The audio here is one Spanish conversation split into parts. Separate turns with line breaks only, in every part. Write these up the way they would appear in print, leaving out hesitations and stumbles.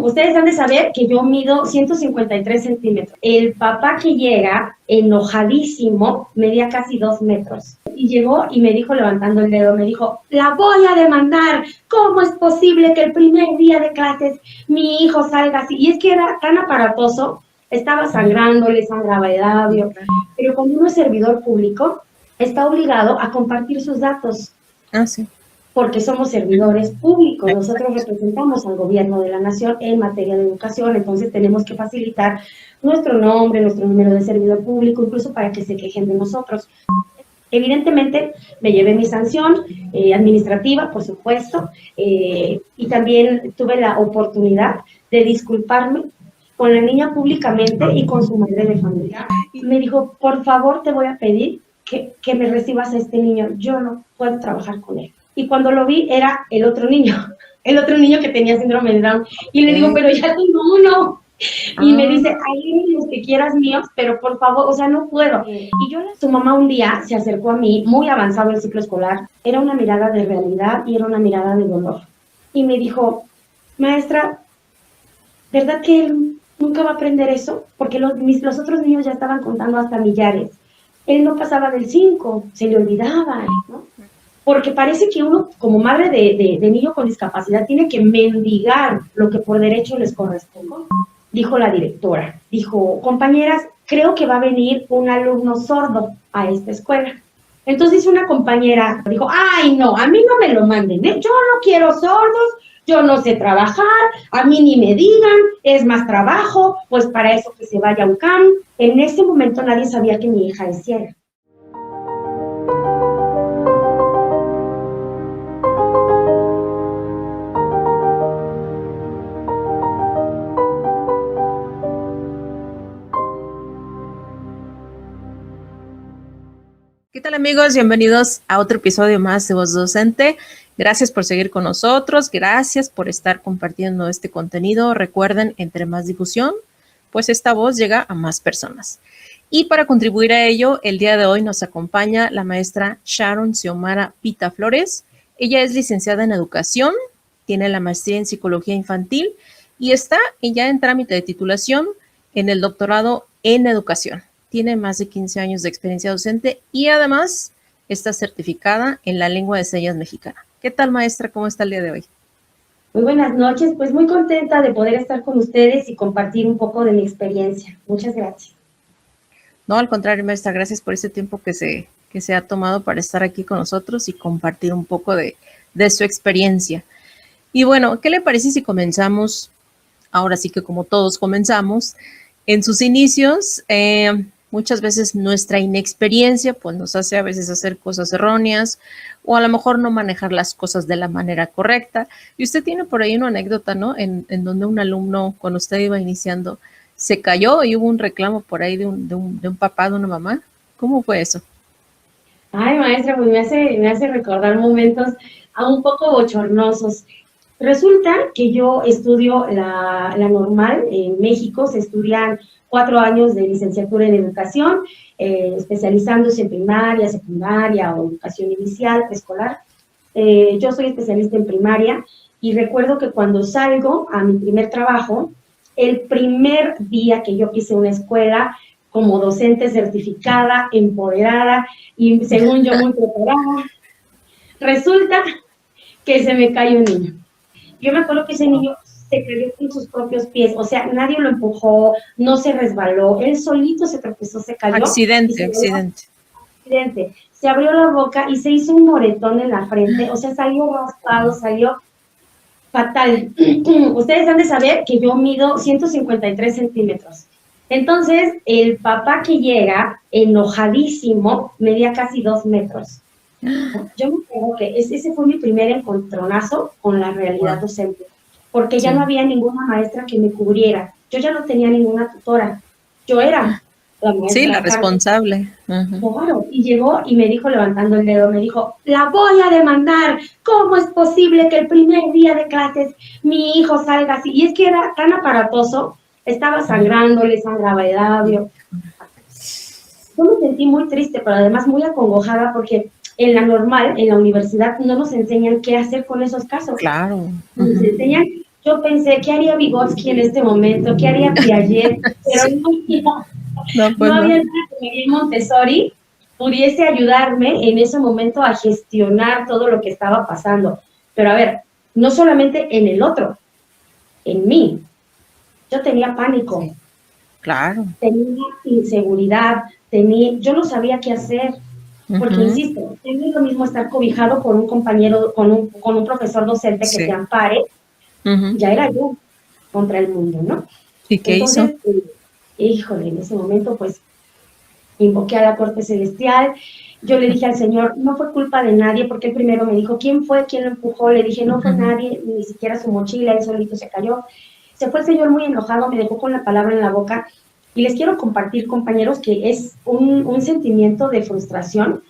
Ustedes han de saber que yo mido 153 centímetros. El papá que llega, enojadísimo, medía casi 2 metros. Y llegó y me dijo, levantando el dedo, me dijo, la voy a demandar. ¿Cómo es posible que el primer día de clases mi hijo salga así? Y es que era tan aparatoso, estaba sangrando, le sangraba el labio. Pero cuando uno es servidor público, está obligado a compartir sus datos.
Ah, sí.
Porque somos servidores públicos, nosotros representamos al gobierno de la nación en materia de educación, entonces tenemos que facilitar nuestro nombre, nuestro número de servidor público, incluso para que se quejen de nosotros. Evidentemente me llevé mi sanción administrativa, por supuesto, y también tuve la oportunidad de disculparme con la niña públicamente y con su madre de familia. Me dijo, por favor te voy a pedir que me recibas a este niño, yo no puedo trabajar con él. Y cuando lo vi era el otro niño que tenía síndrome de Down. Y le digo, pero ya tengo uno. Y me dice, hay los que quieras míos, pero por favor, o sea, no puedo. Y su mamá un día se acercó a mí, muy avanzado el ciclo escolar. Era una mirada de realidad y era una mirada de dolor. Y me dijo, maestra, ¿verdad que él nunca va a aprender eso? Porque los otros niños ya estaban contando hasta millares. Él no pasaba del 5, se le olvidaba, ¿no? Porque parece que uno, como madre de niño con discapacidad, tiene que mendigar lo que por derecho les corresponde. Dijo la directora, dijo, compañeras, creo que va a venir un alumno sordo a esta escuela. Entonces una compañera dijo, ay no, a mí no me lo manden, ¿eh? Yo no quiero sordos, yo no sé trabajar, a mí ni me digan, es más trabajo, pues para eso que se vaya a UCAM. En ese momento nadie sabía que mi hija es ciega.
¿Qué tal, amigos? Bienvenidos a otro episodio más de Voz Docente. Gracias por seguir con nosotros, gracias por estar compartiendo este contenido. Recuerden, entre más difusión, pues esta voz llega a más personas. Y para contribuir a ello, el día de hoy nos acompaña la maestra Sharon Xiomara Pita Flores. Ella es licenciada en Educación, tiene la maestría en Psicología Infantil y está ya en trámite de titulación en el doctorado en Educación. Tiene más de 15 años de experiencia docente y además está certificada en la lengua de señas mexicana. ¿Qué tal, maestra? ¿Cómo está el día de hoy?
Muy buenas noches, pues muy contenta de poder estar con ustedes y compartir un poco de mi experiencia. Muchas gracias.
No, al contrario, maestra, gracias por este tiempo que se ha tomado para estar aquí con nosotros y compartir un poco de su experiencia. Y bueno, ¿qué le parece si comenzamos? Ahora sí que como todos comenzamos, en sus inicios, muchas veces nuestra inexperiencia pues nos hace a veces hacer cosas erróneas o a lo mejor no manejar las cosas de la manera correcta. Y usted tiene por ahí una anécdota, ¿no? En donde un alumno, cuando usted iba iniciando, se cayó y hubo un reclamo por ahí de un papá, de una mamá. ¿Cómo fue eso?
Ay, maestra, pues me hace recordar momentos un poco bochornosos. Resulta que yo estudio la normal en México, se estudian 4 años de licenciatura en educación, especializándose en primaria, secundaria o educación inicial, preescolar. Yo soy especialista en primaria y recuerdo que cuando salgo a mi primer trabajo, el primer día que yo pisé una escuela como docente certificada, empoderada y según yo muy preparada, resulta que se me cae un niño. Yo me acuerdo que ese niño se cayó con sus propios pies, o sea, nadie lo empujó, no se resbaló, él solito se tropezó, se cayó.
Accidente.
Se abrió la boca y se hizo un moretón en la frente, o sea, salió raspado, salió fatal. Ustedes han de saber que yo mido 153 centímetros. Entonces, el papá que llega, enojadísimo, medía casi 2 metros. Yo me acuerdo que ese fue mi primer encontronazo con la realidad docente, porque ya no había ninguna maestra que me cubriera, yo ya no tenía ninguna tutora, yo era la maestra.
Sí, la responsable.
Claro, y llegó y me dijo, levantando el dedo, me dijo, la voy a demandar, ¿cómo es posible que el primer día de clases mi hijo salga así? Y es que era tan aparatoso, estaba sangrando, le sangraba el labio. Yo me sentí muy triste, pero además muy acongojada porque en la normal, en la universidad, no nos enseñan qué hacer con esos casos.
Claro.
Nos enseñan Yo pensé, ¿qué haría Vygotsky en este momento? ¿Qué haría Piaget? Pero
Sí.
no,
Pues
no
no.
había nada que Miguel Montessori pudiese ayudarme en ese momento a gestionar todo lo que estaba pasando. Pero a ver, no solamente en el otro, en mí. Yo tenía pánico,
Sí, claro.
tenía inseguridad, yo no sabía qué hacer, porque
Ujú.
insisto, no es lo mismo estar cobijado por un compañero, con un profesor docente que te
Sí.
ampare,
Ujú.
ya era yo contra el mundo, ¿no?
¿Y qué hizo?
Entonces, híjole, en ese momento, pues, invoqué a la corte celestial, yo le dije al Señor, no fue culpa de nadie, porque él primero me dijo, ¿quién fue? ¿Quién lo empujó? Le dije, no fue
Ujú.
nadie, ni siquiera su mochila, él solito se cayó. Se fue el Señor muy enojado, me dejó con la palabra en la boca, y les quiero compartir, compañeros, que es un sentimiento de frustración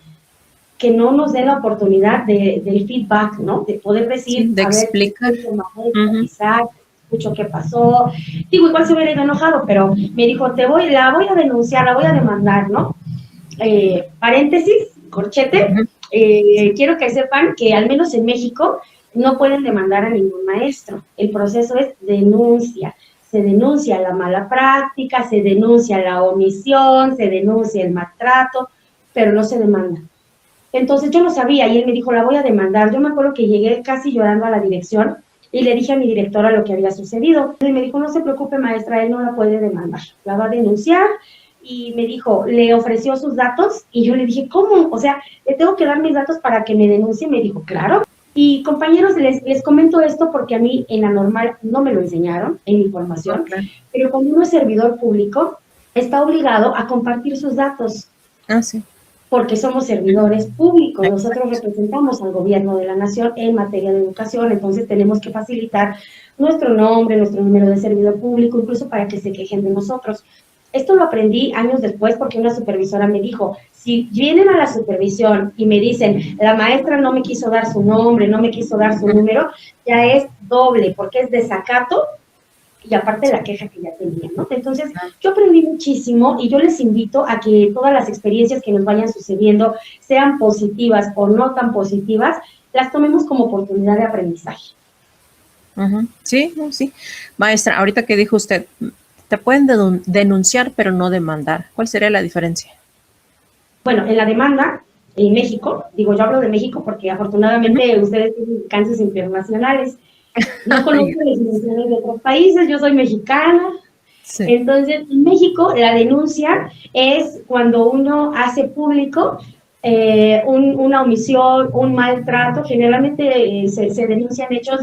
que no nos dé la oportunidad del feedback, ¿no? De poder
Sí,
decir,
de
a ver,
explicar.
maestro,
Ujú.
Isaac, escucho qué pasó. Digo, igual se hubiera ido enojado, pero me dijo, la voy a denunciar, la voy a demandar, ¿no? Paréntesis, corchete,
Ujú.
quiero que sepan que al menos en México no pueden demandar a ningún maestro. El proceso es denuncia. Se denuncia la mala práctica, se denuncia la omisión, se denuncia el maltrato, pero no se demanda. Entonces yo no sabía y él me dijo, la voy a demandar. Yo me acuerdo que llegué casi llorando a la dirección y le dije a mi directora lo que había sucedido. Y me dijo, no se preocupe, maestra, él no la puede demandar, la va a denunciar. Y me dijo, le ofreció sus datos y yo le dije, ¿cómo? O sea, le tengo que dar mis datos para que me denuncie. Y me dijo, claro. Y compañeros, les comento esto porque a mí en la normal no me lo enseñaron en mi
No,
formación,
claro.
pero cuando uno es servidor público, está obligado a compartir sus datos
Ah, sí.
porque somos servidores públicos, nosotros
Exacto.
representamos al gobierno de la nación en materia de educación, entonces tenemos que facilitar nuestro nombre, nuestro número de servidor público, incluso para que se quejen de nosotros. Esto lo aprendí años después porque una supervisora me dijo, si vienen a la supervisión y me dicen, la maestra no me quiso dar su nombre, no me quiso dar su número, ya es doble, porque es desacato y aparte la queja que ya tenía, ¿no? Entonces, yo aprendí muchísimo y yo les invito a que todas las experiencias que nos vayan sucediendo, sean positivas o no tan positivas, las tomemos como oportunidad de aprendizaje.
Ujú. Sí, no, sí. Maestra, ahorita que dijo usted, te pueden denunciar, pero no demandar. ¿Cuál sería la diferencia?
Bueno, en la demanda, en México, digo, yo hablo de México porque
Ujú.
afortunadamente ustedes tienen alcances internacionales. No
Ay,
conozco legislaciones de otros países, yo soy mexicana.
sí.
Entonces, en México, la denuncia es cuando uno hace público una omisión, un maltrato. Generalmente se denuncian hechos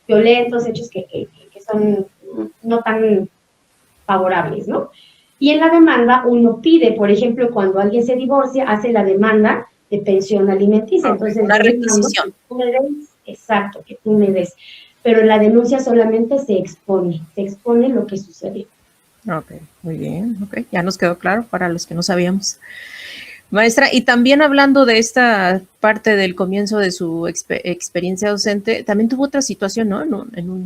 violentos, hechos que son no tan favorables, ¿no? Y en la demanda uno pide, por ejemplo, cuando alguien se divorcia, hace la demanda de pensión alimenticia.
Ok,
Entonces
una
yo demando
requisición.
que tú me des, exacto, que tú me des. Pero en la denuncia solamente se expone lo que sucedió.
Ok, muy bien. Ok, ya nos quedó claro para los que no sabíamos. Maestra, y también hablando de esta parte del comienzo de su experiencia docente, también tuvo otra situación, ¿no?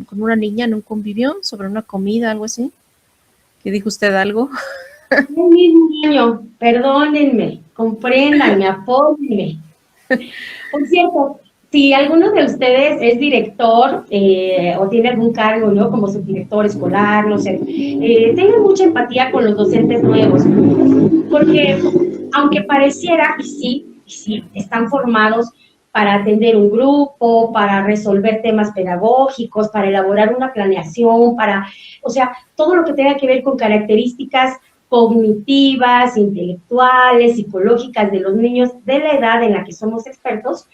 Con una niña en un convivio sobre una comida, algo así. ¿Qué dijo usted algo?
El mismo año, perdónenme, compréndanme, apóyenme. Por cierto, si alguno de ustedes es director o tiene algún cargo, ¿no? Como subdirector escolar, no sé, tengan mucha empatía con los docentes nuevos, porque aunque pareciera, y sí, están formados para atender un grupo, para resolver temas pedagógicos, para elaborar una planeación, o sea, todo lo que tenga que ver con características cognitivas, intelectuales, psicológicas de los niños de la edad en la que somos expertos,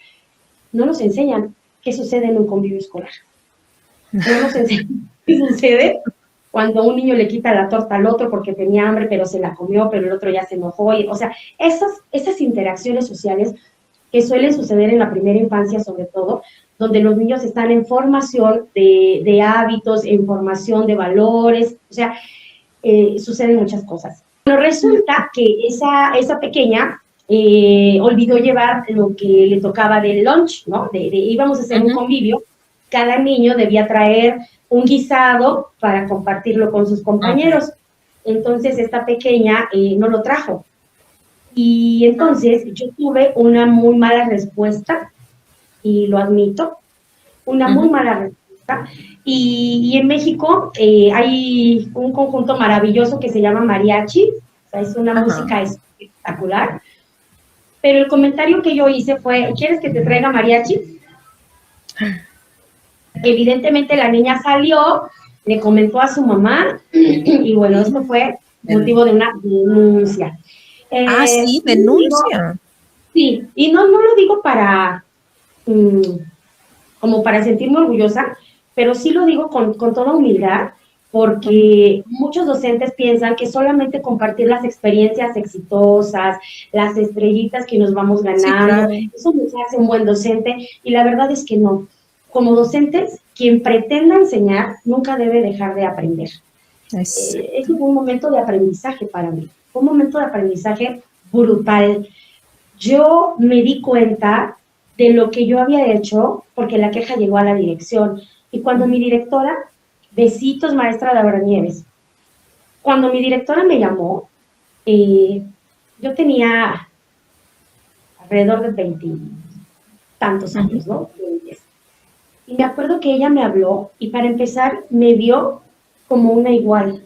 no nos enseñan qué sucede en un convivio escolar. No nos enseñan qué sucede cuando un niño le quita la torta al otro porque tenía hambre, pero se la comió, pero el otro ya se enojó. O sea, esas interacciones sociales que suelen suceder en la primera infancia, sobre todo, donde los niños están en formación de hábitos, en formación de valores, o sea, suceden muchas cosas. Pero resulta que esa pequeña olvidó llevar lo que le tocaba del lunch, ¿no? Íbamos a hacer un convivio, cada niño debía traer un guisado para compartirlo con sus
Ok.
compañeros. Entonces esta pequeña no lo trajo. Y entonces yo tuve una muy mala respuesta, y lo admito, una muy
Ujú.
mala respuesta, Y en México hay un conjunto maravilloso que se llama mariachi, o sea, es una música espectacular, pero el comentario que yo hice fue, ¿quieres que te traiga mariachi? Evidentemente la niña salió, le comentó a su mamá, y bueno, esto fue motivo de una denuncia.
Sí, denuncia.
Sí, y no lo digo para, como para sentirme orgullosa, pero sí lo digo con toda humildad, porque muchos docentes piensan que solamente compartir las experiencias exitosas, las estrellitas que nos vamos ganando, sí, claro, eso nos hace un buen docente, y la verdad es que no. Como docentes, quien pretenda enseñar nunca debe dejar de aprender. Ese fue un momento de aprendizaje para mí, fue un momento de aprendizaje brutal. Yo me di cuenta de lo que yo había hecho, porque la queja llegó a la dirección. Y cuando mi directora, besitos maestra Laura Nieves, cuando mi directora me llamó, yo tenía alrededor de 20 tantos años, ¿no? Y me acuerdo que ella me habló y para empezar me vio como una igual.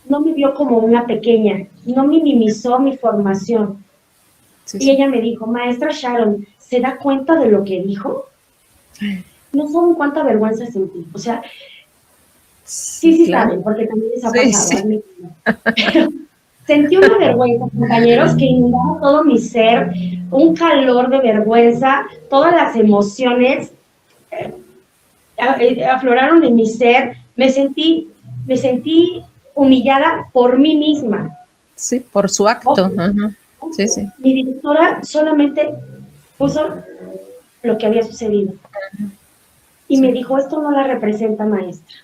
No me vio como una pequeña, no minimizó mi formación. Sí, y ella me dijo, maestra Sharon, ¿se da cuenta de lo que dijo? No saben cuánta vergüenza sentí. O sea, sí claro, saben, porque también les ha pasado. Sí. Pero sentí una vergüenza, compañeros, que inundaba todo mi ser, un calor de vergüenza, todas las emociones afloraron en mi ser. Me sentí humillada por mí misma.
Sí, por su acto. Sí, sí.
Mi directora solamente puso lo que había sucedido. Y me dijo, esto no la representa, maestra,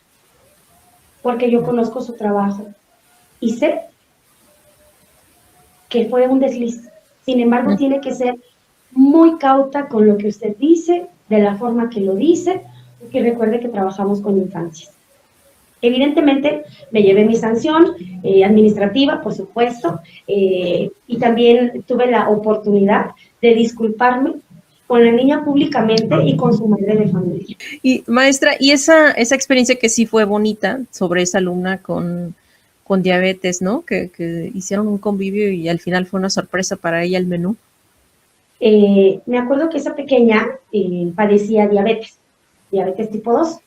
porque yo conozco su trabajo y sé que fue un desliz. Sin embargo, tiene que ser muy cauta con lo que usted dice, de la forma que lo dice, porque recuerde que trabajamos con infancias. Evidentemente, me llevé mi sanción administrativa, por supuesto, y también tuve la oportunidad de disculparme con la niña públicamente y con su madre de familia.
Y maestra, y esa experiencia que sí fue bonita sobre esa alumna con diabetes, ¿no? Que hicieron un convivio y al final fue una sorpresa para ella el menú.
Me acuerdo que esa pequeña padecía diabetes tipo 2.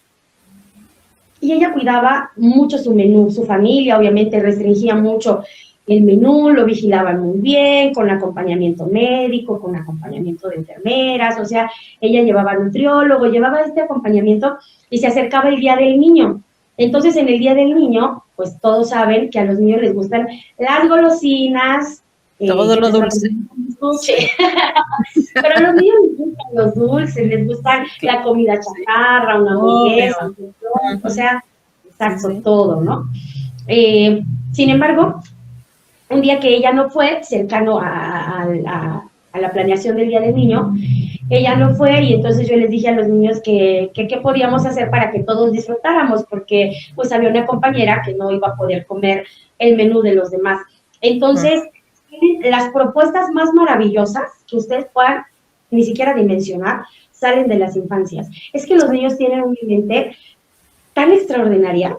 Y ella cuidaba mucho su menú, su familia, obviamente restringía mucho el menú, lo vigilaban muy bien, con acompañamiento médico, con acompañamiento de enfermeras, o sea, ella llevaba nutriólogo, llevaba este acompañamiento y se acercaba el Día del Niño. Entonces, en el Día del Niño, pues todos saben que a los niños les gustan las golosinas,
todo lo dulce.
Pero a los niños les gustan los dulces, les gusta la comida chatarra, una hamburguesa, o sea, exacto, sí. Todo, ¿no? Sin embargo, un día que ella no fue, cercano a la planeación del Día del Niño, ella no fue y entonces yo les dije a los niños que qué podíamos hacer para que todos disfrutáramos, porque pues había una compañera que no iba a poder comer el menú de los demás. Entonces, las propuestas más maravillosas que ustedes puedan ni siquiera dimensionar salen de las infancias. Es que los niños tienen una mente tan extraordinaria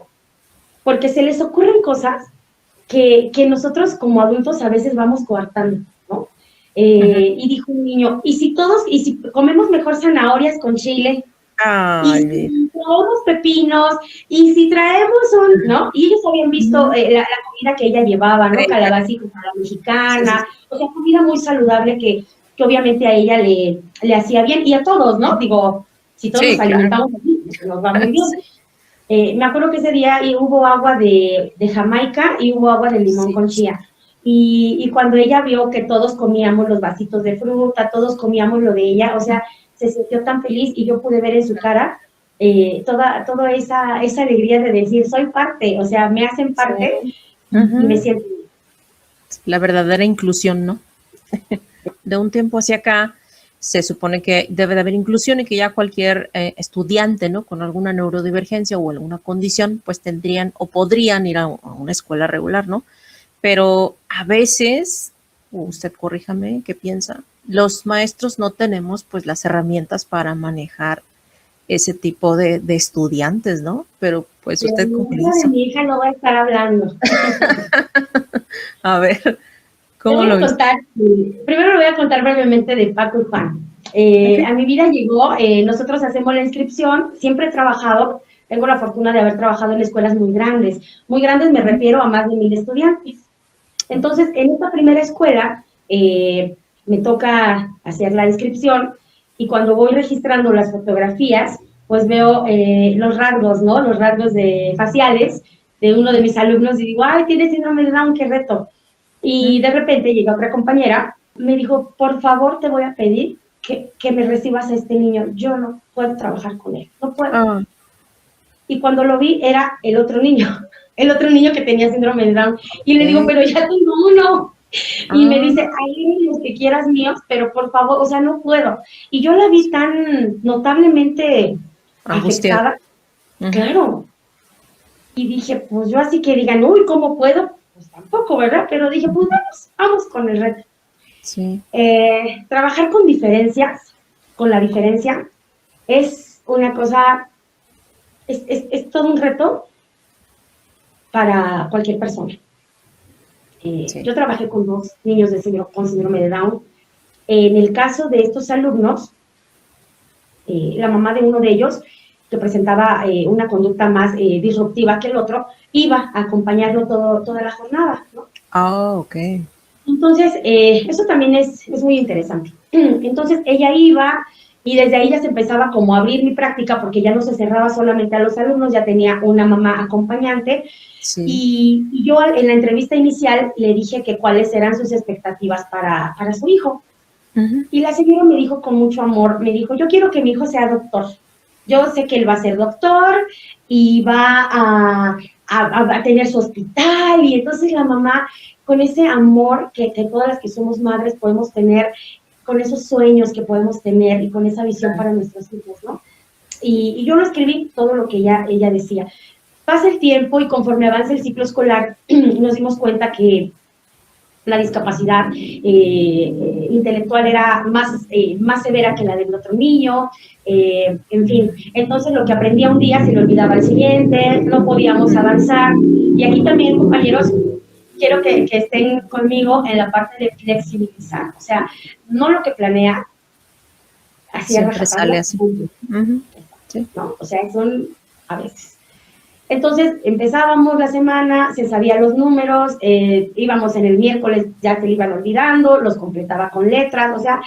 porque se les ocurren cosas que nosotros como adultos a veces vamos coartando, ¿no? Y dijo un niño, ¿y si comemos mejor zanahorias con chile?
Ay,
y si traemos pepinos, y si traemos ¿no? Y ellos habían visto la comida que ella llevaba, ¿no? Calabacita a la mexicana, o sea, comida muy saludable que obviamente a ella le hacía bien, y a todos, ¿no? Digo, si todos nos alimentamos así, nos va muy bien. Me acuerdo que ese día hubo agua de Jamaica y hubo agua de limón con chía. Y cuando ella vio que todos comíamos los vasitos de fruta, todos comíamos lo de ella, o sea, se sintió tan feliz y yo pude ver en su cara toda esa alegría de decir, soy parte, o sea, me hacen parte y me siento bien.
La verdadera inclusión, ¿no? De un tiempo hacia acá se supone que debe de haber inclusión y que ya cualquier estudiante, ¿no? Con alguna neurodivergencia o alguna condición, pues tendrían o podrían ir a una escuela regular, ¿no? Pero a veces, usted corríjame, ¿qué piensa? Los maestros no tenemos pues las herramientas para manejar ese tipo de estudiantes, ¿no? Pero pues
Pero
usted cómo
nunca
hizo.
de mi hija no va a estar hablando.
A ver,
Te
¿cómo
voy
lo
a
hizo?
contar, primero le voy a contar brevemente de Paco y Juan.
Okay.
A mi vida llegó, nosotros hacemos la inscripción, siempre he trabajado, tengo la fortuna de haber trabajado en escuelas muy grandes me refiero a más de 1000 estudiantes. Entonces, en esta primera escuela me toca hacer la inscripción y cuando voy registrando las fotografías, pues veo los rasgos, ¿no? Los rasgos faciales de uno de mis alumnos y digo, ay, tiene síndrome de Down, qué reto. Y de repente llega otra compañera, me dijo, por favor, te voy a pedir que me recibas a este niño. Yo no puedo trabajar con él, no puedo.
Ah,
Y cuando lo vi, era el otro niño, el otro niño que tenía síndrome de Down. Y le digo,
ok.
pero ya tengo uno. Y me
Ah,
dice, hay los que quieras míos, pero por favor, o sea, no puedo. Y yo la vi tan notablemente
angustiado.
afectada,
Ujú.
claro. Y dije, pues yo así que digan, uy, ¿cómo puedo? Pues tampoco, ¿verdad? Pero dije, pues vamos con el reto.
Sí,
Trabajar con diferencias, con la diferencia, es una cosa, es todo un reto para cualquier persona.
sí.
Yo trabajé con 2 niños con síndrome de Down. En el caso de estos alumnos, la mamá de uno de ellos, que presentaba una conducta más disruptiva que el otro, iba a acompañarlo toda la jornada, ¿no?
Ah, ok.
Entonces, eso también es muy interesante. Entonces, ella iba y desde ahí ya se empezaba como a abrir mi práctica porque ya no se cerraba solamente a los alumnos, ya tenía una mamá acompañante
Sí.
y yo en la entrevista inicial le dije que cuáles eran sus expectativas para su hijo.
Ujú.
Y la señora me dijo con mucho amor, me dijo, yo quiero que mi hijo sea doctor. Yo sé que él va a ser doctor y va a tener su hospital. Y entonces la mamá, con ese amor que todas las que somos madres podemos tener, con esos sueños que podemos tener y con esa visión para nuestros hijos, ¿no? Y yo lo escribí todo lo que ella decía. Pasa el tiempo y conforme avanza el ciclo escolar, nos dimos cuenta que la discapacidad intelectual era más severa que la del otro niño, en fin. Entonces lo que aprendía un día se le olvidaba al siguiente, no podíamos avanzar. Y aquí también, compañeros, quiero que estén conmigo en la parte de flexibilizar, o sea, no lo que planea, así a
Siempre sale
rajatabla,
así. Ujú. Sí.
¿no? O sea, son a veces. Entonces empezábamos la semana, se sabían los números, íbamos en el miércoles, ya se le iban olvidando, los completaba con letras, o sea,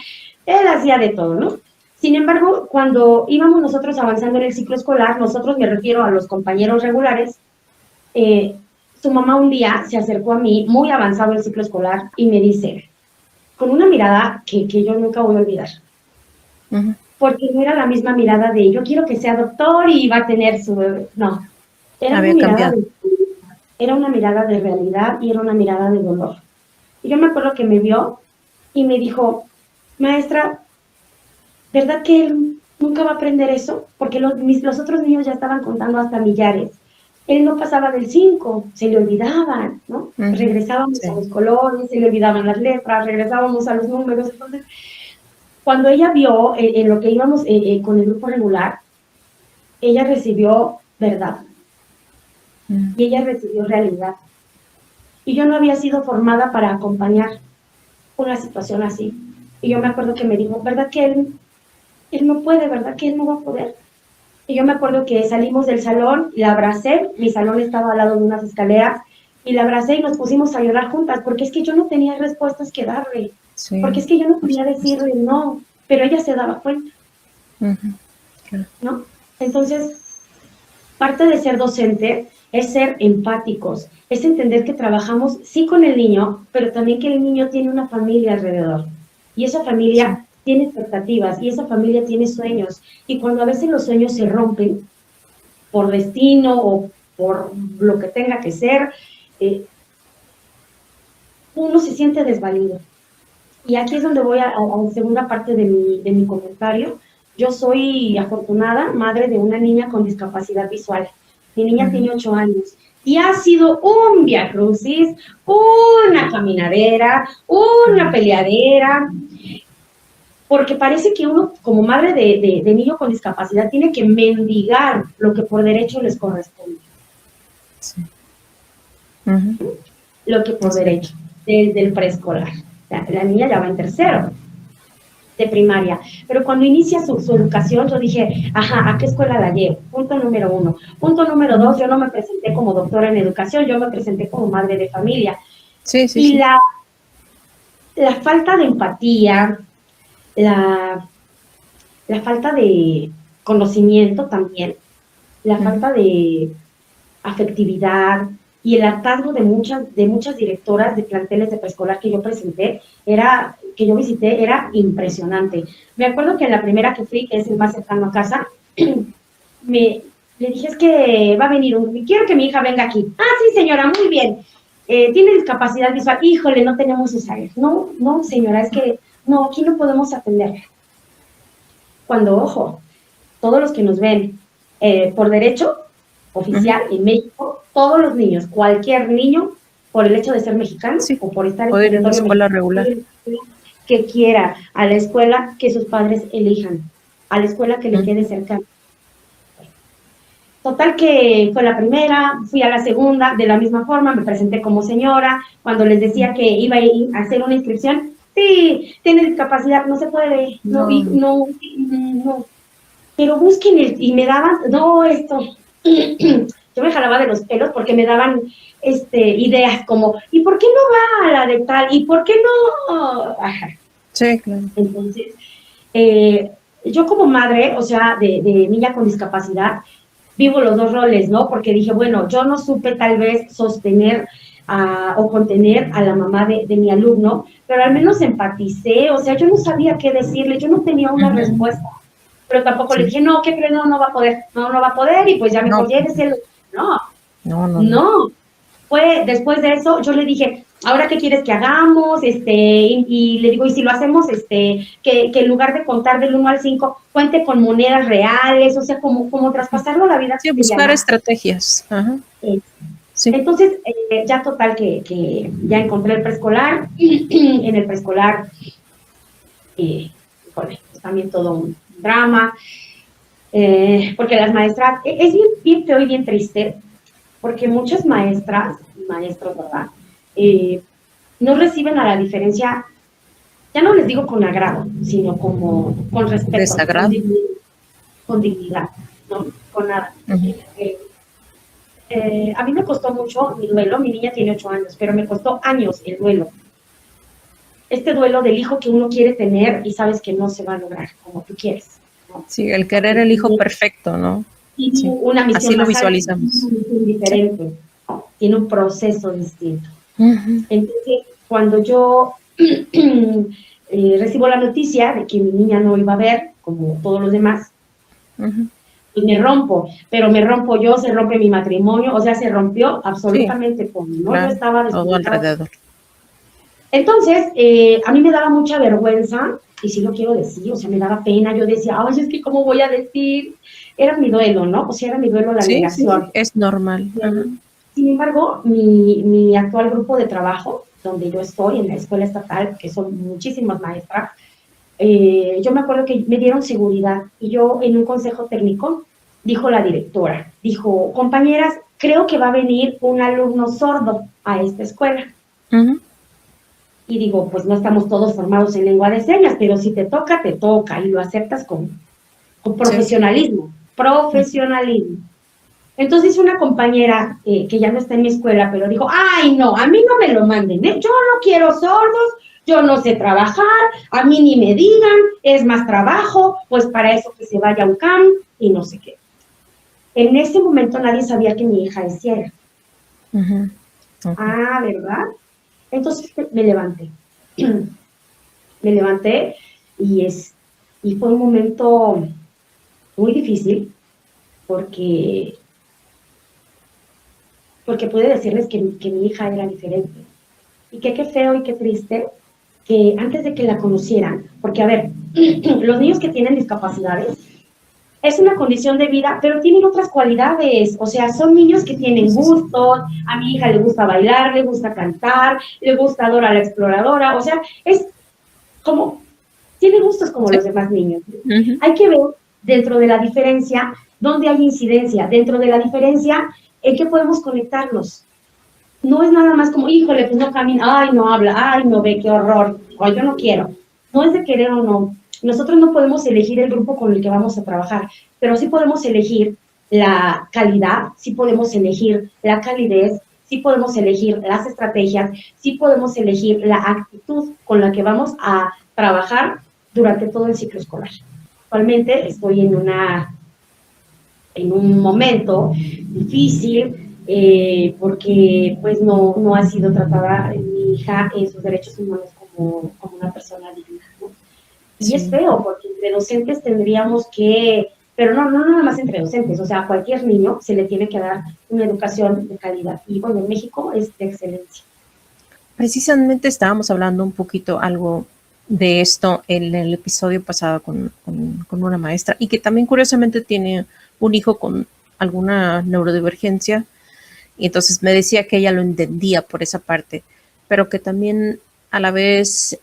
él hacía de todo, ¿no? Sin embargo, cuando íbamos nosotros avanzando en el ciclo escolar, nosotros me refiero a los compañeros regulares, su mamá un día se acercó a mí, muy avanzado el ciclo escolar, y me dice, con una mirada que yo nunca voy a olvidar,
Ujú.
porque no era la misma mirada de yo quiero que sea doctor y va a tener su... No,
Había cambiado.
era una mirada de realidad y era una mirada de dolor. Y yo me acuerdo que me vio y me dijo, maestra, ¿verdad que él nunca va a aprender eso? Porque los otros niños ya estaban contando hasta millares. Él no pasaba del 5, se le olvidaban, ¿no?
Ujú.
Regresábamos a
Sí.
los colores, se le olvidaban las letras, regresábamos a los números. Entonces, cuando ella vio en lo que íbamos con el grupo regular, ella recibió verdad
Mm.
y ella recibió realidad. Y yo no había sido formada para acompañar una situación así. Y yo me acuerdo que me dijo, ¿verdad que él no puede, verdad que él no va a poder? Y yo me acuerdo que salimos del salón, la abracé, mi salón estaba al lado de unas escaleras, y la abracé y nos pusimos a llorar juntas, porque es que yo no tenía respuestas que darle, porque
Sí,
es que yo no
por
podía
supuesto.
decirle no, pero ella se daba cuenta,
Ujú. Claro.
¿no? Entonces, parte de ser docente es ser empáticos, es entender que trabajamos sí con el niño, pero también que el niño tiene una familia alrededor. Y esa
Sí.
familia tiene expectativas y esa familia tiene sueños. Y cuando a veces los sueños se rompen por destino o por lo que tenga que ser, uno se siente desvalido. Y aquí es donde voy a la segunda parte de mi comentario. Yo soy afortunada, madre de una niña con discapacidad visual. Mi niña
Ujú.
tiene 8 años y ha sido un viacrucis, una caminadera, una
Mm.
peleadera. porque parece que uno, como madre de niño con discapacidad, tiene que mendigar lo que por derecho les corresponde.
Sí.
Lo que por derecho, desde el preescolar. La niña ya va en tercero de primaria, pero cuando inicia su educación, yo dije, ajá, ¿a qué escuela la llevo? Punto número 1. Punto número 2, yo no me presenté como doctora en educación, yo me presenté como madre de familia.
Sí, sí,
y
sí.
La falta de empatía, la falta de conocimiento también, la falta de afectividad y el hartazgo de muchas directoras de planteles de preescolar que yo visité, era impresionante. Me acuerdo que en la primera que fui, que es el más cercano a casa, le dije, es que va a venir quiero que mi hija venga aquí. Ah, sí, señora, muy bien. Tiene discapacidad visual. Híjole, no tenemos cesáreas. No, señora, es que no, aquí no podemos atenderla. Cuando, ojo, todos los que nos ven por derecho oficial en México, todos los niños, cualquier niño, por el hecho de ser mexicano o por estar en
territorio escuela regular,
que quiera a la escuela que sus padres elijan, a la escuela que le quede cercana. Total que con la primera, fui a la segunda, de la misma forma, me presenté como señora, cuando les decía que iba a hacer una inscripción, sí, tiene discapacidad, no se puede, no. Pero busquen y me daban, yo me jalaba de los pelos porque me daban ideas como, ¿y por qué no va a la de tal? ¿Y por qué no? Ajá.
Sí, claro.
Entonces, yo como madre, o sea, de niña con discapacidad, vivo los dos roles, ¿no? Porque dije, bueno, yo no supe tal vez sostener o contener a la mamá de mi alumno, pero al menos empaticé, o sea, yo no sabía qué decirle, yo no tenía una respuesta, pero tampoco le dije, no, ¿qué crees? No va a poder, no va a poder, y pues ya mejor lléveselo. No. Fue después de eso, yo le dije, ¿ahora qué quieres que hagamos? Y le digo, y si lo hacemos, que en lugar de contar del 1 al 5, cuente con monedas reales, o sea, como traspasarlo a la vida.
Sí, buscar estrategias. Ajá.
Sí. Entonces, ya total que ya encontré el preescolar, en el preescolar, pues también todo un drama, porque las maestras, es bien feo y bien triste, porque muchas maestras y maestros, ¿verdad? No reciben a la diferencia, ya no les digo con agrado, sino como con respeto.
Desagrado.
Con dignidad, ¿no? Con nada. A mí me costó mucho mi duelo, mi niña tiene 8 años, pero me costó años el duelo. Este duelo del hijo que uno quiere tener y sabes que no se va a lograr como tú quieres, ¿no? Sí,
el querer el hijo perfecto, ¿no?
Sí. Una misión
así lo visualizamos.
Diferente, tiene un proceso distinto. Entonces, cuando yo recibo la noticia de que mi niña no iba a ver, como todos los demás, pues me rompo, pero me rompo yo, se rompe mi matrimonio, o sea, se rompió absolutamente todo, ¿no? Claro, yo estaba
todo alrededor.
Entonces, a mí me daba mucha vergüenza, y sí lo quiero decir, o sea, me daba pena, yo decía, ay, es que ¿cómo voy a decir? Era mi duelo, ¿no? O sea, era mi duelo la negación.
Sí, es normal.
Sin embargo, mi actual grupo de trabajo, donde yo estoy, en la escuela estatal, que son muchísimas maestras, yo me acuerdo que me dieron seguridad, y yo en un consejo técnico, dijo la directora, dijo, compañeras, creo que va a venir un alumno sordo a esta escuela. Y digo, pues no estamos todos formados en lengua de señas, pero si te toca, y lo aceptas con profesionalismo, profesionalismo. Entonces una compañera que ya no está en mi escuela, pero dijo, ay no, a mí no me lo manden, ¿eh? Yo no quiero sordos, yo no sé trabajar, a mí ni me digan, es más trabajo, pues para eso que se vaya a un camp y no sé qué. En ese momento nadie sabía que mi hija es ciega. Ah, ¿verdad? Entonces me levanté. Me levanté y fue un momento muy difícil porque pude decirles que mi hija era diferente. Y qué feo y qué triste que antes de que la conocieran, porque a ver, los niños que tienen discapacidades es una condición de vida, pero tienen otras cualidades, o sea, son niños que tienen gustos, a mi hija le gusta bailar, le gusta cantar, le gusta Dora la Exploradora, o sea, es como tiene gustos como los demás niños. Hay que ver dentro de la diferencia dónde hay incidencia, dentro de la diferencia en qué podemos conectarnos. No es nada más como, híjole, pues no camina, ay, no habla, ay, no ve, qué horror, o yo no quiero. No es de querer o no. Nosotros no podemos elegir el grupo con el que vamos a trabajar, pero sí podemos elegir la calidad, sí podemos elegir la calidez, sí podemos elegir las estrategias, sí podemos elegir la actitud con la que vamos a trabajar durante todo el ciclo escolar. Actualmente estoy en un momento difícil, porque pues no ha sido tratada mi hija en sus derechos humanos como una persona digna, ¿no? Y sí, es feo, porque entre docentes tendríamos que, pero no nada más entre docentes, o sea, a cualquier niño se le tiene que dar una educación de calidad. Y bueno, en México es de excelencia.
Precisamente estábamos hablando un poquito algo de esto en el episodio pasado con una maestra, y que también curiosamente tiene un hijo con alguna neurodivergencia, y entonces me decía que ella lo entendía por esa parte, pero que también a la vez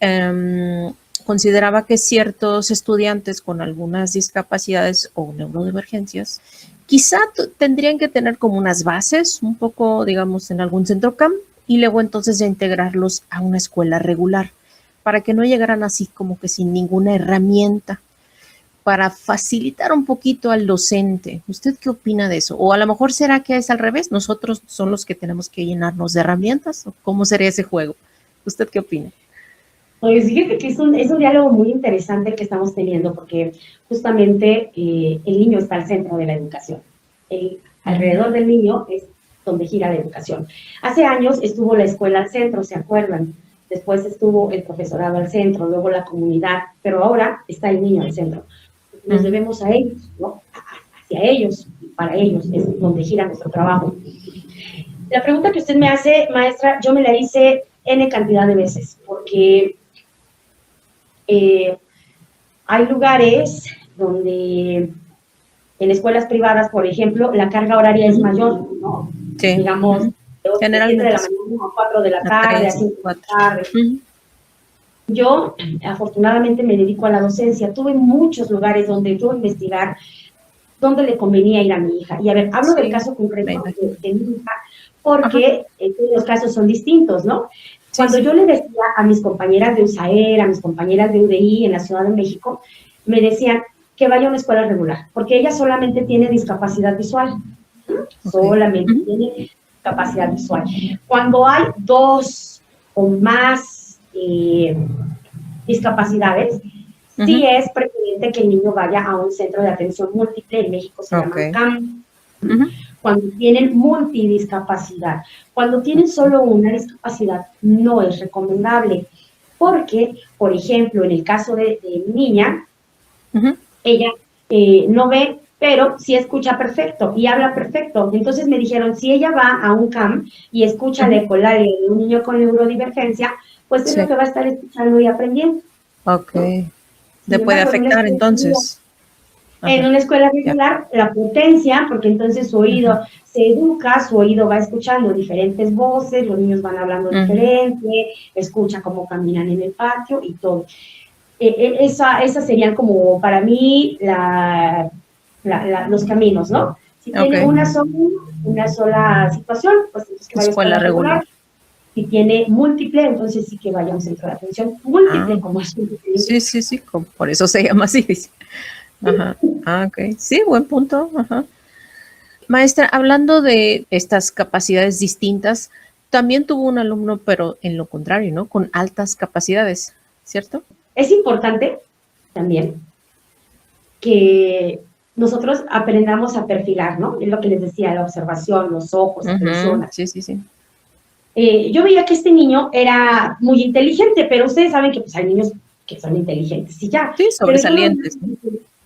consideraba que ciertos estudiantes con algunas discapacidades o neurodivergencias quizá tendrían que tener como unas bases, un poco, digamos, en algún centro CAM, y luego entonces ya integrarlos a una escuela regular, para que no llegaran así como que sin ninguna herramienta, para facilitar un poquito al docente. ¿Usted qué opina de eso? O a lo mejor será que es al revés, nosotros son los que tenemos que llenarnos de herramientas, ¿o cómo sería ese juego? ¿Usted qué opina?
Pues fíjate que es un diálogo muy interesante que estamos teniendo, porque justamente el niño está al centro de la educación. Alrededor del niño es donde gira la educación. Hace años estuvo la escuela al centro, ¿se acuerdan? Después estuvo el profesorado al centro, luego la comunidad, pero ahora está el niño al centro. Nos debemos a ellos, ¿no? Hacia ellos, para ellos, es donde gira nuestro trabajo. La pregunta que usted me hace, maestra, yo me la hice N cantidad de veces, porque hay lugares donde en escuelas privadas, por ejemplo, la carga horaria es mayor, ¿no? Sí. Digamos, de 7 de la mañana a 4 de la tarde, a 5 de la tarde. Yo, afortunadamente, me dedico a la docencia. Tuve muchos lugares donde yo investigar dónde le convenía ir a mi hija. Y a ver, hablo del caso concreto de mi hija, porque los casos son distintos, ¿no? Cuando yo le decía a mis compañeras de USAER, a mis compañeras de UDI en la Ciudad de México, me decían que vaya a una escuela regular, porque ella solamente tiene discapacidad visual. Solamente tiene discapacidad visual. Cuando hay 2 o más discapacidades, sí es preferente que el niño vaya a un centro de atención múltiple, en México se llama CAM. Cuando tienen multidiscapacidad. Cuando tienen solo una discapacidad, no es recomendable, porque, por ejemplo, en el caso de mi niña, ella no ve, pero sí escucha perfecto y habla perfecto. Entonces me dijeron, si ella va a un CAM y escucha la ecolalia de un niño con neurodivergencia, pues es lo que va a estar escuchando y aprendiendo.
Ok. ¿Le puede afectar entonces?
En una escuela regular, la potencia, porque entonces su oído se educa, su oído va escuchando diferentes voces, los niños van hablando diferente, escucha cómo caminan en el patio y todo. Esas serían como para mí los caminos, ¿no? Si tiene una sola situación, pues entonces que vaya a escuela regular. Si tiene múltiple, entonces sí que vaya a un centro de atención múltiple, como es.
Sí, por eso se llama así. Ok. Sí, buen punto. Maestra, hablando de estas capacidades distintas, también tuvo un alumno, pero en lo contrario, ¿no? Con altas capacidades, ¿cierto?
Es importante también que nosotros aprendamos a perfilar, ¿no? Es lo que les decía, la observación, los ojos, atención.
Sí.
Yo veía que este niño era muy inteligente, pero ustedes saben que pues, hay niños que son inteligentes y ya.
Sí, sobresalientes.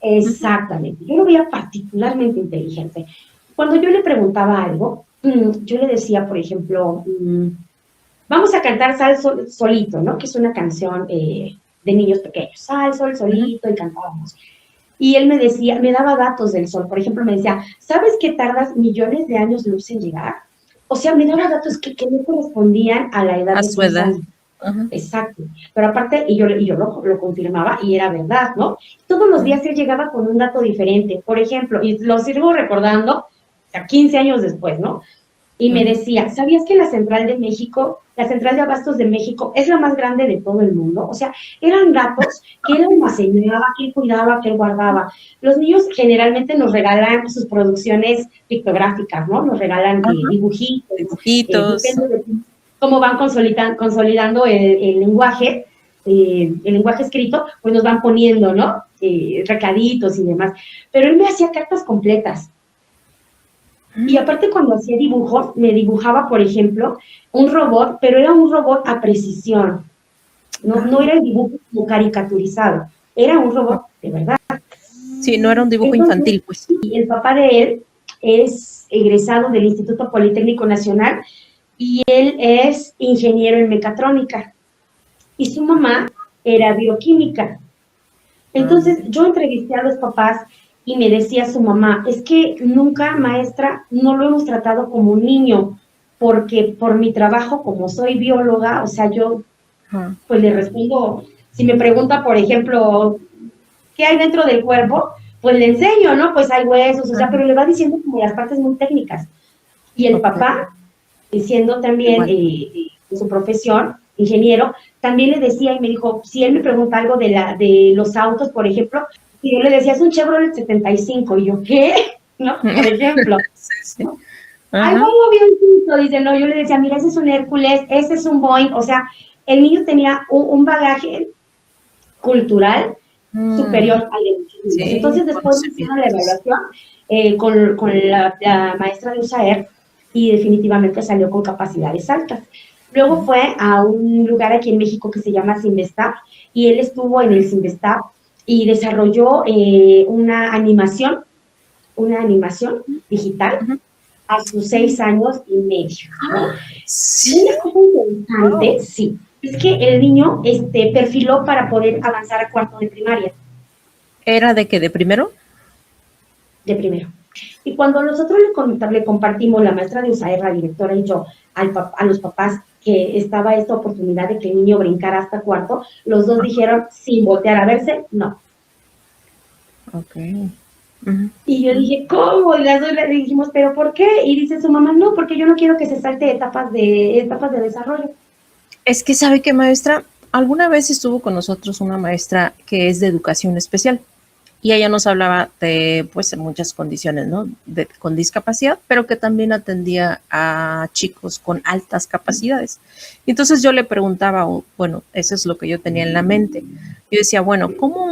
Exactamente. Yo lo veía particularmente inteligente. Cuando yo le preguntaba algo, yo le decía, por ejemplo, vamos a cantar Sal Solito, ¿no? Que es una canción de niños pequeños. Sal, sol, solito, y cantábamos. Y él me decía, me daba datos del sol. Por ejemplo, me decía, ¿sabes que tardas millones de años luz en llegar? O sea, me daba datos que no correspondían a la edad
a
de
su edad. Ajá.
Exacto. Pero aparte, y yo lo confirmaba y era verdad, ¿no? Todos los días él llegaba con un dato diferente. Por ejemplo, y lo sigo recordando, o sea, 15 años después, ¿no? Y me decía, ¿sabías que la Central de México, la Central de Abastos de México es la más grande de todo el mundo? O sea, eran datos que él almacenaba, que él cuidaba, que él guardaba. Los niños generalmente nos regalan sus producciones pictográficas, ¿no? Nos regalan
Ajá.
dibujitos,
Dibujitos.
depende de cómo van consolidando el lenguaje escrito, pues nos van poniendo, ¿no? Recaditos y demás. Pero él me hacía cartas completas. Y aparte cuando hacía dibujos, me dibujaba, por ejemplo, un robot, pero era un robot a precisión. No era el dibujo como caricaturizado, era un robot de verdad.
Sí, no era un dibujo
Entonces,
infantil, pues.
y el papá de él es egresado del Instituto Politécnico Nacional y él es ingeniero en mecatrónica. Y su mamá era bioquímica. Entonces, yo entrevisté a los papás y me decía su mamá, es que nunca, maestra, no lo hemos tratado como un niño, porque por mi trabajo, como soy bióloga, o sea, yo pues le respondo, si me pregunta, por ejemplo, ¿qué hay dentro del cuerpo? Pues le enseño, ¿no? Pues hay huesos, o sea, pero le va diciendo como las partes muy técnicas. Y el papá, siendo también su profesión, ingeniero, también le decía y me dijo, si él me pregunta algo de los autos, por ejemplo, y yo le decía, es un Chevrolet 75, y yo, ¿qué? ¿No? Por ejemplo.
Sí.
¿No? Ay, ¿cómo avioncito? Dice, no, yo le decía, mira, ese es un Hércules, ese es un Boeing, o sea, el niño tenía un bagaje cultural superior al de muchos niños.
Sí,
entonces, después hicieron la evaluación con la maestra de USAER y definitivamente salió con capacidades altas. Luego fue a un lugar aquí en México que se llama Sinvestap y él estuvo en el Sinvestap y desarrolló una animación digital a sus 6 años y medio, ¿no?
Sí.
Una cosa interesante, sí, es que el niño perfiló para poder avanzar a cuarto de primaria.
¿Era de qué? ¿De primero?
De primero. Y cuando nosotros le compartimos, la maestra de USAER, la directora y yo, a los papás que estaba esta oportunidad de que el niño brincara hasta cuarto, los dos dijeron, sin voltear a verse, no.
Ok.
Y yo dije, ¿cómo? Y las dos le dijimos, ¿pero por qué? Y dice su mamá, no, porque yo no quiero que se salte etapas de desarrollo.
Es que, ¿sabe qué, maestra? Alguna vez estuvo con nosotros una maestra que es de educación especial y ella nos hablaba de, pues, muchas condiciones, ¿no? Con discapacidad, pero que también atendía a chicos con altas capacidades. Y entonces yo le preguntaba, bueno, eso es lo que yo tenía en la mente. Yo decía, bueno, como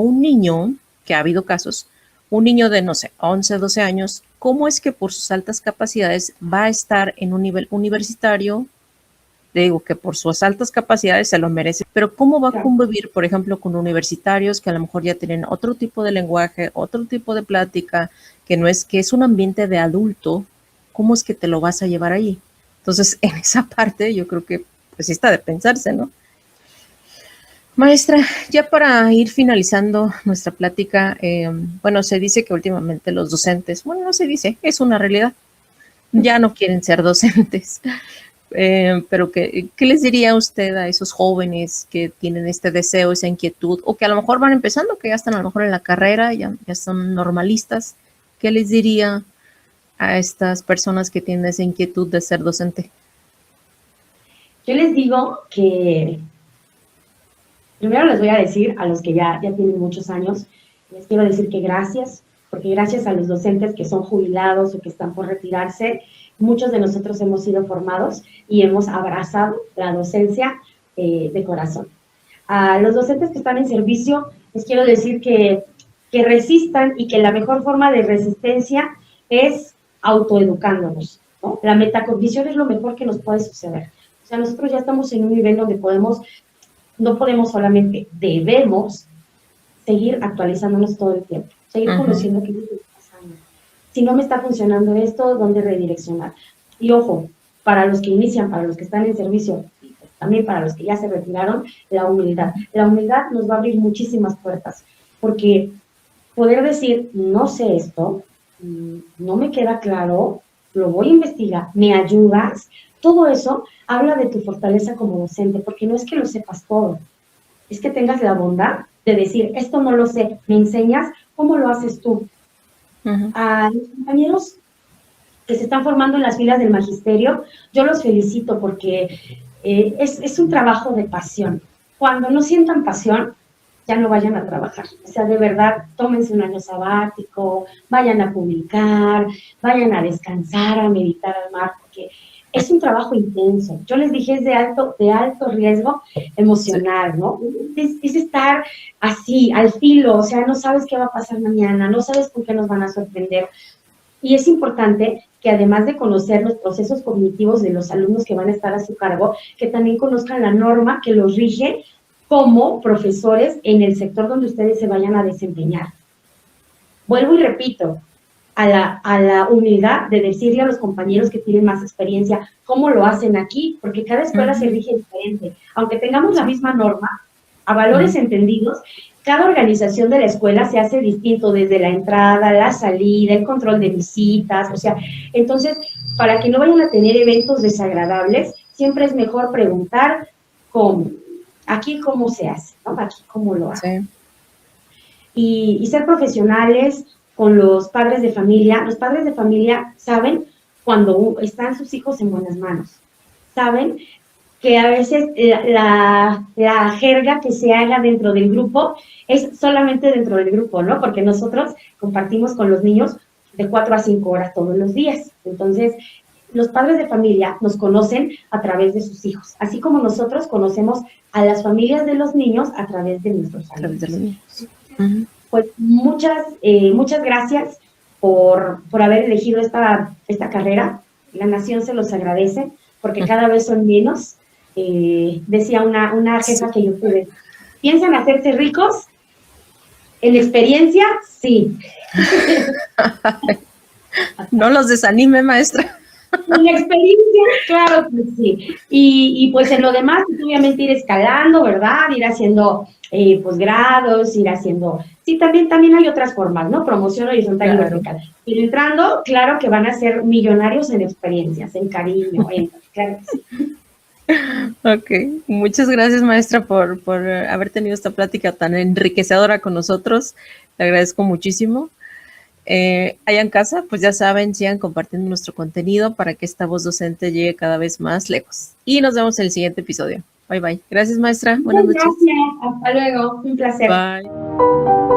un niño, que ha habido casos, un niño de, no sé, 11, 12 años, ¿cómo es que por sus altas capacidades va a estar en un nivel universitario? Le digo que por sus altas capacidades se lo merece, pero ¿cómo va a convivir, por ejemplo, con universitarios que a lo mejor ya tienen otro tipo de lenguaje, otro tipo de plática, que no es, que es un ambiente de adulto? ¿Cómo es que te lo vas a llevar ahí? Entonces, en esa parte yo creo que pues está de pensarse, ¿no? Maestra, ya para ir finalizando nuestra plática, bueno, se dice que últimamente los docentes, bueno, no se dice, es una realidad, ya no quieren ser docentes. Pero ¿qué les diría usted a esos jóvenes que tienen este deseo, esa inquietud, o que a lo mejor van empezando, que ya están a lo mejor en la carrera, ya son normalistas? ¿Qué les diría a estas personas que tienen esa inquietud de ser docente?
Yo les digo que, primero les voy a decir a los que ya tienen muchos años, les quiero decir que gracias, porque gracias a los docentes que son jubilados o que están por retirarse, muchos de nosotros hemos sido formados y hemos abrazado la docencia de corazón. A los docentes que están en servicio, les quiero decir que resistan y que la mejor forma de resistencia es autoeducándonos, ¿no? La metacognición es lo mejor que nos puede suceder. O sea, nosotros ya estamos en un nivel donde no podemos solamente, debemos seguir actualizándonos todo el tiempo, seguir conociendo qué está pasando. Si no me está funcionando esto, ¿dónde redireccionar? Y ojo, para los que inician, para los que están en servicio, y también para los que ya se retiraron, la humildad. La humildad nos va a abrir muchísimas puertas, porque poder decir, no sé esto, no me queda claro, lo voy a investigar, ¿me ayudas? Todo eso habla de tu fortaleza como docente, porque no es que lo sepas todo, es que tengas la bondad de decir, esto no lo sé, me enseñas, ¿cómo lo haces tú? A los compañeros que se están formando en las filas del magisterio, yo los felicito porque es un trabajo de pasión. Cuando no sientan pasión, ya no vayan a trabajar. O sea, de verdad, tómense un año sabático, vayan a publicar, vayan a descansar, a meditar al mar, porque es un trabajo intenso. Yo les dije, es de alto riesgo emocional, ¿no? Es estar así, al filo, o sea, no sabes qué va a pasar mañana, no sabes con qué nos van a sorprender. Y es importante que además de conocer los procesos cognitivos de los alumnos que van a estar a su cargo, que también conozcan la norma que los rige como profesores en el sector donde ustedes se vayan a desempeñar. Vuelvo y repito, a la humildad de decirle a los compañeros que tienen más experiencia cómo lo hacen aquí, porque cada escuela se rige diferente. Aunque tengamos la misma norma, a valores entendidos, cada organización de la escuela se hace distinto desde la entrada, la salida, el control de visitas, o sea, entonces, para que no vayan a tener eventos desagradables, siempre es mejor preguntar cómo, aquí cómo se hace, ¿no? Aquí cómo lo hacen. Sí. Y ser profesionales con los padres de familia. Los padres de familia saben cuando están sus hijos en buenas manos. Saben que a veces la jerga que se haga dentro del grupo es solamente dentro del grupo, ¿no? Porque nosotros compartimos con los niños de 4 a 5 horas todos los días. Entonces, los padres de familia nos conocen a través de sus hijos, así como nosotros conocemos a las familias de los niños a través de nuestros alumnos. Pues muchas gracias por haber elegido esta carrera. La nación se los agradece, porque cada vez son menos. Decía una jefa que yo tuve, ¿piensan hacerse ricos? ¿En experiencia? Sí.
No los desanime, maestra.
En la experiencia, claro que sí. Y pues en lo demás, obviamente ir escalando, ¿verdad? Ir haciendo posgrados, ir haciendo... Sí, también hay otras formas, ¿no? Promoción horizontal y vertical. Pero entrando, claro que van a ser millonarios en experiencias, en cariño, claro que sí.
Ok, muchas gracias, maestra, por haber tenido esta plática tan enriquecedora con nosotros. Le agradezco muchísimo. Allá en casa, pues ya saben, sigan compartiendo nuestro contenido para que esta voz docente llegue cada vez más lejos. Y nos vemos en el siguiente episodio. Bye, bye. Gracias, maestra. Buenas noches.
Gracias. Hasta luego. Un placer.
Bye.